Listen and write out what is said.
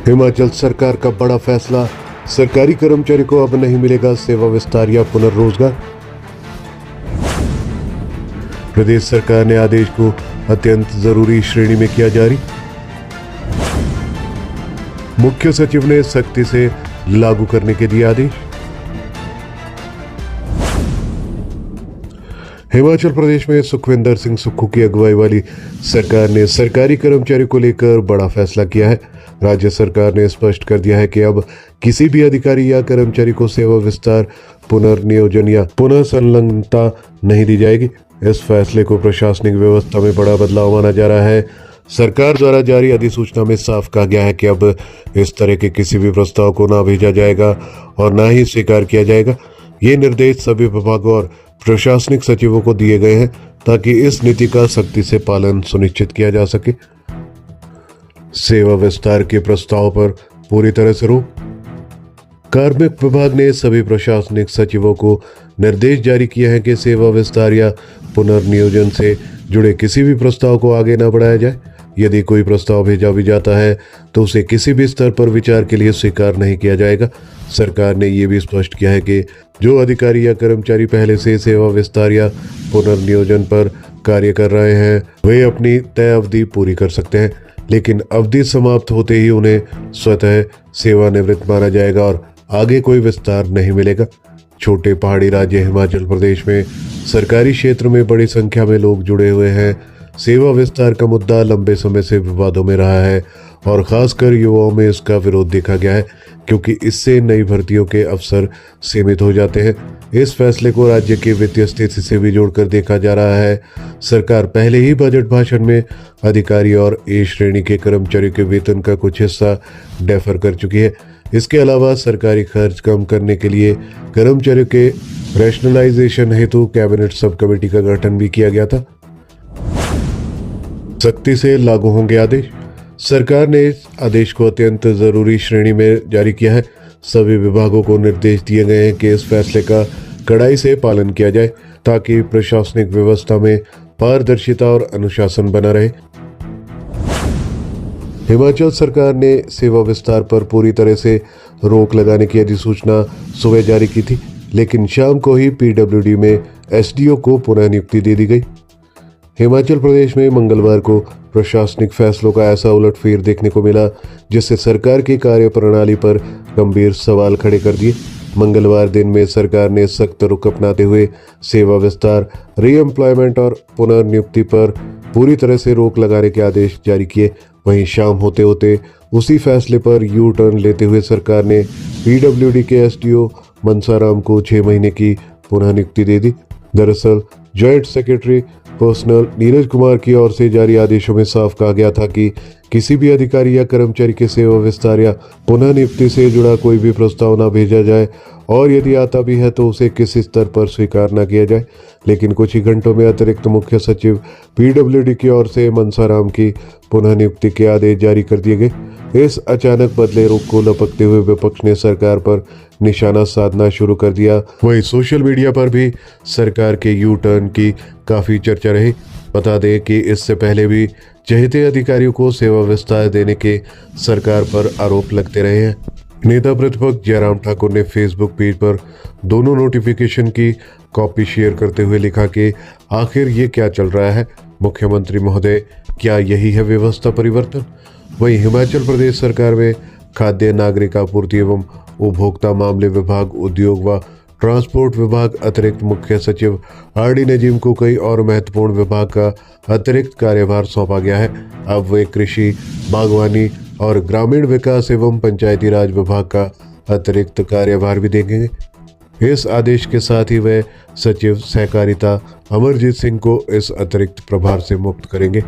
हिमाचल सरकार का बड़ा फैसला, सरकारी कर्मचारी को अब नहीं मिलेगा सेवा विस्तार या पुनर्रोजगार। प्रदेश सरकार ने आदेश को अत्यंत जरूरी श्रेणी में किया जारी। मुख्य सचिव ने सख्ती से लागू करने के दिए आदेश। हिमाचल प्रदेश में सुखविंदर सिंह सुक्खू की अगुवाई वाली सरकार ने सरकारी कर्मचारी को लेकर बड़ा फैसला किया है। राज्य सरकार ने स्पष्ट कर दिया है कि अब किसी भी अधिकारी या कर्मचारी को सेवा विस्तार, पुनर्नियोजन या पुनः संलग्नता नहीं दी जाएगी। इस फैसले को प्रशासनिक व्यवस्था में बड़ा बदलाव माना जा रहा है। सरकार द्वारा जारी अधिसूचना में साफ कहा गया है कि अब इस तरह के किसी भी प्रस्ताव को ना भेजा जाएगा और ना ही स्वीकार किया जाएगा। ये निर्देश सभी विभागों और प्रशासनिक सचिवों को दिए गए हैं ताकि इस नीति का सख्ती से पालन सुनिश्चित किया जा सके। सेवा विस्तार के प्रस्ताव पर पूरी तरह से रोक। कार्मिक विभाग ने सभी प्रशासनिक सचिवों को निर्देश जारी किए हैं कि सेवा विस्तार या पुनर्नियोजन से जुड़े किसी भी प्रस्ताव को आगे न बढ़ाया जाए। यदि कोई प्रस्ताव भेजा भी जाता है तो उसे किसी भी स्तर पर विचार के लिए स्वीकार नहीं किया जाएगा। सरकार ने यह भी स्पष्ट किया है कि जो अधिकारी या कर्मचारी पहले से सेवा विस्तार या पुनर्नियोजन पर कार्य कर रहे हैं वे अपनी तय अवधि पूरी कर सकते हैं, लेकिन अवधि समाप्त होते ही उन्हें स्वतः सेवानिवृत्त माना जाएगा और आगे कोई विस्तार नहीं मिलेगा। छोटे पहाड़ी राज्य हिमाचल प्रदेश में सरकारी क्षेत्र में बड़ी संख्या में लोग जुड़े हुए हैं। सेवा विस्तार का मुद्दा लंबे समय से विवादों में रहा है और खासकर युवाओं में इसका विरोध देखा गया है, क्योंकि इससे नई भर्तियों के अवसर सीमित हो जाते हैं। इस फैसले को राज्य की वित्तीय स्थिति से भी जोड़कर देखा जा रहा है। सरकार पहले ही बजट भाषण में अधिकारी और ए श्रेणी के कर्मचारियों के वेतन का कुछ हिस्सा डेफर कर चुकी है। इसके अलावा सरकारी खर्च कम करने के लिए कर्मचारियों के रैशनलाइजेशन हेतु कैबिनेट सब कमेटी का गठन भी किया गया था। सख्ती से लागू होंगे आदेश। सरकार ने इस आदेश को अत्यंत जरूरी श्रेणी में जारी किया है। सभी विभागों को निर्देश दिए गए हैं कि इस फैसले का कड़ाई से पालन किया जाए ताकि प्रशासनिक व्यवस्था में पारदर्शिता और अनुशासन बना रहे। हिमाचल सरकार ने सेवा विस्तार पर पूरी तरह से रोक लगाने की अधिसूचना सुबह जारी की थी, लेकिन शाम को ही पीडब्ल्यूडी में एसडीओ को पुनः नियुक्ति दे दी गई। हिमाचल प्रदेश में मंगलवार को प्रशासनिक फैसलों का ऐसा उलटफेर देखने को मिला जिससे सरकार की कार्यप्रणाली पर गंभीर सवाल खड़े कर दिए। मंगलवार दिन में सरकार ने सख्त रुख अपनाते हुए सेवा विस्तार, रीएम्प्लॉयमेंट और पुनर्नियुक्ति पर पूरी तरह से रोक लगाने के आदेश जारी किए। वहीं शाम होते होते उसी फैसले पर यू टर्न लेते हुए सरकार ने पीडब्ल्यूडी के एसडीओ मनसाराम को 6 महीने की पुनः नियुक्ति दे दी। दरअसल joint secretary personal Neeraj Kumar की ओर से जारी आदेशों में साफ कहा गया था कि किसी भी अधिकारी या कर्मचारी के सेवा विस्तार या पुनः नियुक्ति से जुड़ा कोई भी प्रस्ताव न भेजा जाए और यदि आता भी है तो उसे किसी स्तर पर स्वीकार न किया जाए। लेकिन कुछ ही घंटों में अतिरिक्त मुख्य सचिव पीडब्ल्यूडी की ओर से मनसाराम की पुनः नियुक्ति के आदेश जारी कर दिए गए। इस अचानक बदले रुख को लपकते हुए विपक्ष ने सरकार पर निशाना साधना शुरू कर दिया। वहीं सोशल मीडिया पर भी सरकार के यू टर्न की काफी चर्चा रही। बता दें कि इससे पहले भी चहेते अधिकारियों को सेवा विस्तार देने के सरकार पर आरोप लगते रहे हैं। नेता प्रतिपक्ष जयराम ठाकुर ने फेसबुक पेज पर दोनों नोटिफिकेशन की कॉपी शेयर करते हुए लिखा कि आखिर ये क्या चल रहा है मुख्यमंत्री महोदय, क्या यही है व्यवस्था परिवर्तन। वहीं हिमाचल प्रदेश सरकार में खाद्य नागरिक आपूर्ति एवं उपभोक्ता मामले विभाग, उद्योग व ट्रांसपोर्ट विभाग अतिरिक्त मुख्य सचिव आरडी नजीम को कई और महत्वपूर्ण विभाग का अतिरिक्त कार्यभार सौंपा गया है। अब वे कृषि, बागवानी और ग्रामीण विकास एवं पंचायती राज विभाग का अतिरिक्त कार्यभार भी देंगे। इस आदेश के साथ ही वे सचिव सहकारिता अमरजीत सिंह को इस अतिरिक्त प्रभार से मुक्त करेंगे।